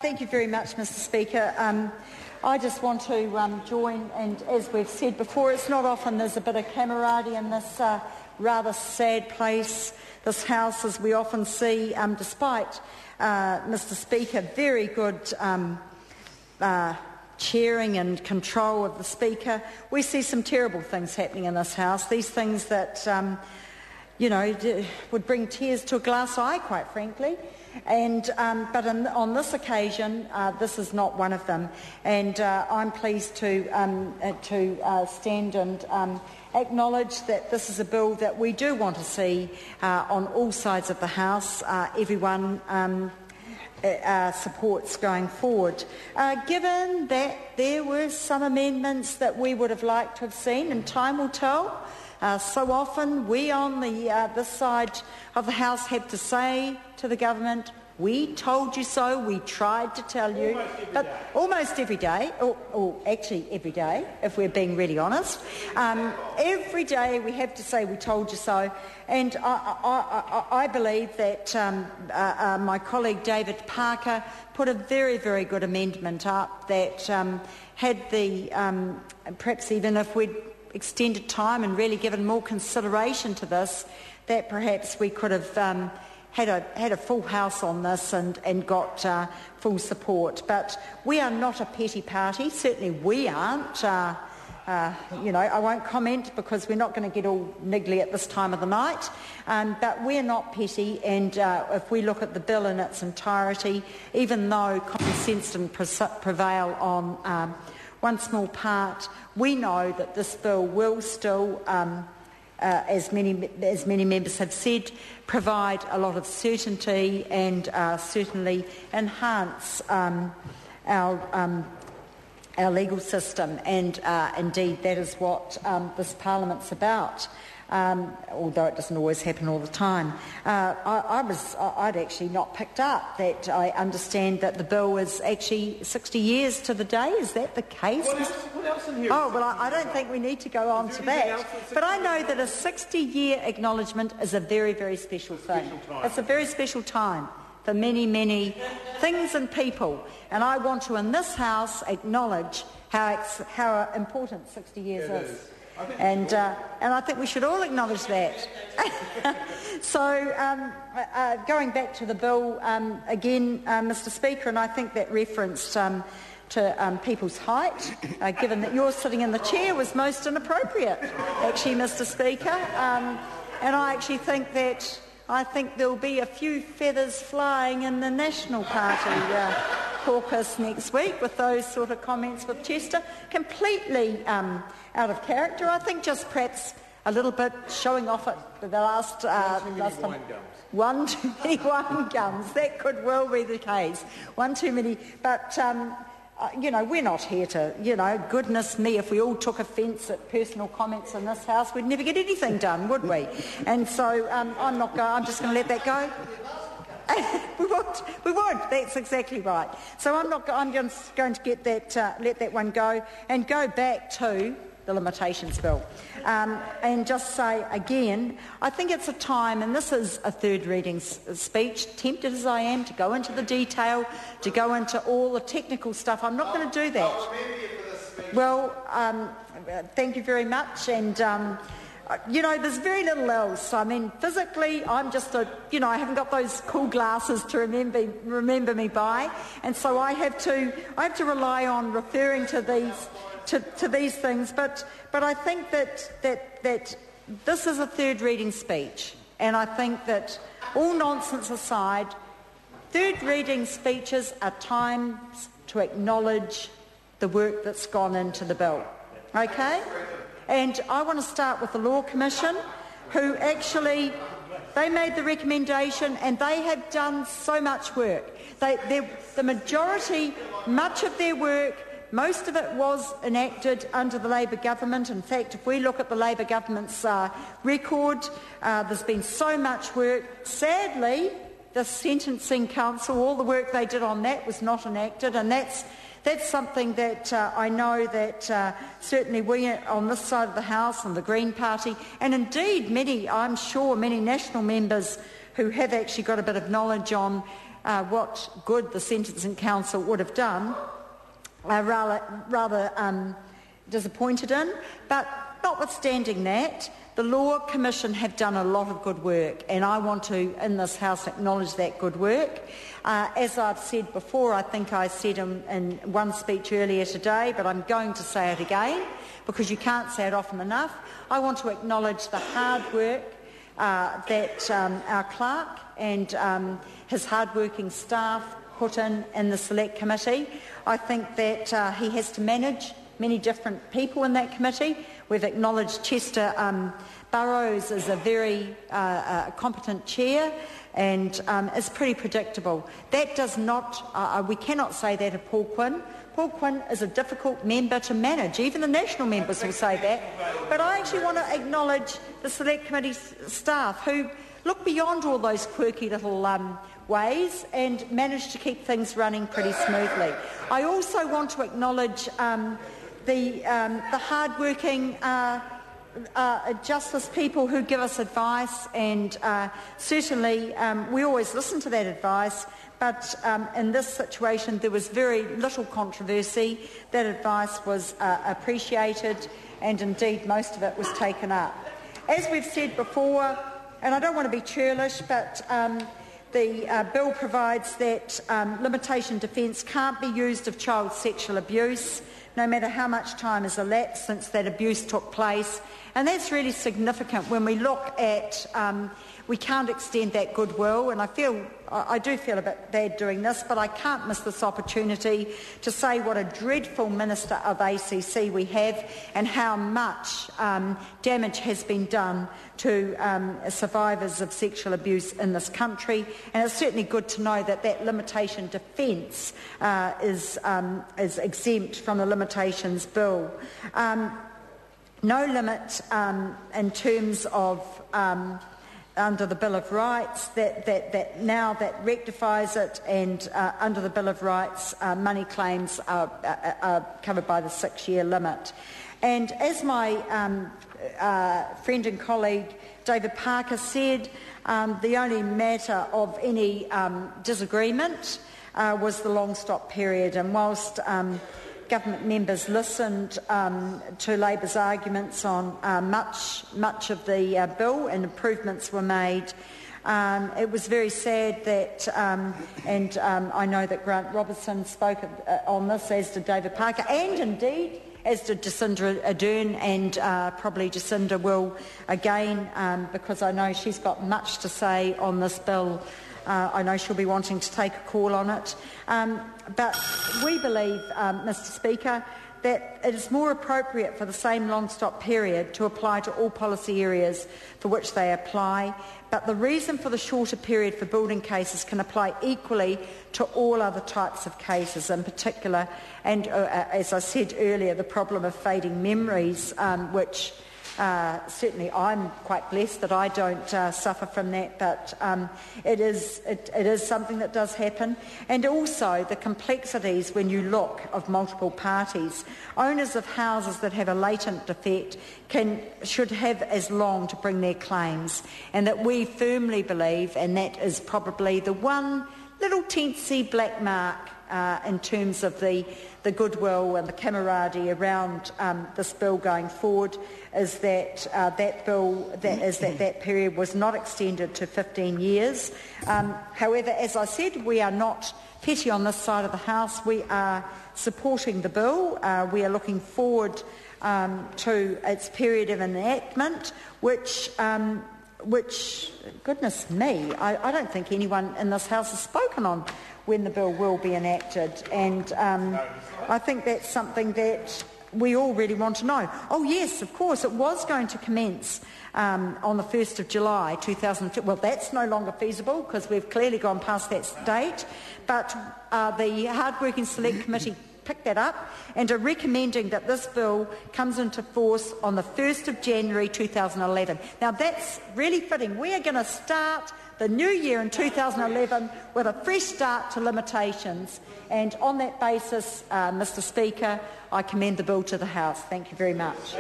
Thank you very much, Mr Speaker. I just want to join, and as we've said before, it's not often there's a bit of camaraderie in this rather sad place, this House, as we often see, despite, Mr Speaker, very good chairing and control of the Speaker. We see some terrible things happening in this House, these things that, would bring tears to a glass eye, quite frankly. But on this occasion, this is not one of them, and I'm pleased to stand and acknowledge that this is a bill that we do want to see on all sides of the House. Everyone supports going forward. Given that there were some amendments that we would have liked to have seen, and time will tell. So often we on this side of the House have to say to the government, we told you so, we tried to tell you, almost every day, or actually every day, if we're being really honest. Every day we have to say we told you so, and I believe that my colleague David Parker put a very, very good amendment up that had the, perhaps even if we'd extended time and really given more consideration to this, that perhaps we could have had a full House on this and got full support. But we are not a petty party. Certainly we aren't. I won't comment because we're not going to get all niggly at this time of the night. But we're not petty, and if we look at the bill in its entirety, even though common sense didn't prevail on one small part, we know that this bill will still, as many members have said, provide a lot of certainty and certainly enhance our legal system, and indeed that is what this Parliament's about. Although it doesn't always happen all the time. I'd actually not picked up that. I understand that the bill is actually 60 years to the day. Is that the case? What else in here? Oh, well, I don't think we need to go on to that. But I know that a 60-year acknowledgement is a very, very special thing. It's a very special time for many, many things and people. And I want to, in this House, acknowledge how important 60 years is. And I think we should all acknowledge that. So, going back to the bill again, Mr Speaker, and I think that reference to people's height, given that you're sitting in the chair, was most inappropriate, actually, Mr Speaker. And I actually think that there will be a few feathers flying in the National Party caucus next week with those sort of comments with Chester. Completely out of character. I think just perhaps a little bit showing off at the last one too many wine gums. That could well be the case. One too many. But, we're not here to, goodness me, if we all took offence at personal comments in this House, we'd never get anything done, would we? And so I'm just going to let that go. We would. That's exactly right. So I'm just going to get that, let that one go and go back to the limitations bill, and just say again, I think it's a time, and this is a third reading speech, tempted as I am to go into the detail, to go into all the technical stuff. I'm not going to do that. Well, thank you very much, and there's very little else. I mean, physically, I'm just I haven't got those cool glasses to remember me by, and so I have to rely on referring to these things. But I think that this is a third reading speech, and I think that all nonsense aside, third reading speeches are times to acknowledge the work that's gone into the bill. Okay? And I want to start with the Law Commission, who actually, they made the recommendation and they have done so much work. The majority, much of their work, most of it was enacted under the Labor government. In fact, if we look at the Labor government's record, there's been so much work. Sadly, the Sentencing Council, all the work they did on that was not enacted, and that's something that I know that certainly we on this side of the House and the Green Party, and indeed I'm sure many national members who have actually got a bit of knowledge on what good the Sentencing Council would have done, rather disappointed in. But notwithstanding that, the Law Commission have done a lot of good work, and I want to, in this House, acknowledge that good work. As I've said before, I think I said in one speech earlier today, but I'm going to say it again because you can't say it often enough. I want to acknowledge the hard work that our clerk and his hard-working staff put in the Select Committee. I think that he has to manage many different people in that committee. We've acknowledged Chester Burrows as a very competent chair and is pretty predictable. That does not, we cannot say that of Paul Quinn. Paul Quinn is a difficult member to manage. Even the national members will say that. But I actually want to acknowledge the Select Committee staff who look beyond all those quirky little ways and manage to keep things running pretty smoothly. I also want to acknowledge the hard-working justice people who give us advice, and certainly we always listen to that advice, but in this situation there was very little controversy. That advice was appreciated, and indeed most of it was taken up. As we've said before, and I don't want to be churlish, but the bill provides that limitation defence can't be used of child sexual abuse, no matter how much time has elapsed since that abuse took place. And that's really significant when we look at, we can't extend that goodwill, and I do feel a bit bad doing this, but I can't miss this opportunity to say what a dreadful Minister of ACC we have and how much damage has been done to survivors of sexual abuse in this country. And it's certainly good to know that that limitation defence is exempt from the Limitations Bill. No limit in terms of under the Bill of Rights, that now that rectifies it, and under the Bill of Rights, money claims are covered by the 6-year limit. And as my friend and colleague David Parker said, the only matter of any disagreement was the long stop period, and whilst government members listened to Labor's arguments on much of the bill and improvements were made, it was very sad that, and I know that Grant Robertson spoke on this, as did David Parker, and indeed as did Jacinda Ardern, and probably Jacinda will again, because I know she's got much to say on this bill. I know she'll be wanting to take a call on it. But we believe, Mr Speaker, that it is more appropriate for the same long stop period to apply to all policy areas for which they apply, but the reason for the shorter period for building cases can apply equally to all other types of cases in particular, and as I said earlier, the problem of fading memories, which certainly I'm quite blessed that I don't suffer from that, but it is something that does happen. And also the complexities when you look of multiple parties. Owners of houses that have a latent defect should have as long to bring their claims, and that we firmly believe, and that is probably the one little teensy black mark in terms of the goodwill and the camaraderie around this bill going forward, is that that period was not extended to 15 years. However, as I said, we are not petty on this side of the House. We are supporting the bill. We are looking forward to its period of enactment, which, goodness me, I don't think anyone in this House has spoken on when the bill will be enacted, and I think that's something that we all really want to know. Oh yes, of course, it was going to commence on the 1st of July 2002. Well, that's no longer feasible because we've clearly gone past that date, but the hard-working Select Committee picked that up and are recommending that this bill comes into force on the 1st of January 2011. Now that's really fitting. We are going to start the new year in 2011 with a fresh start to limitations, and on that basis, Mr Speaker, I commend the bill to the House. Thank you very much.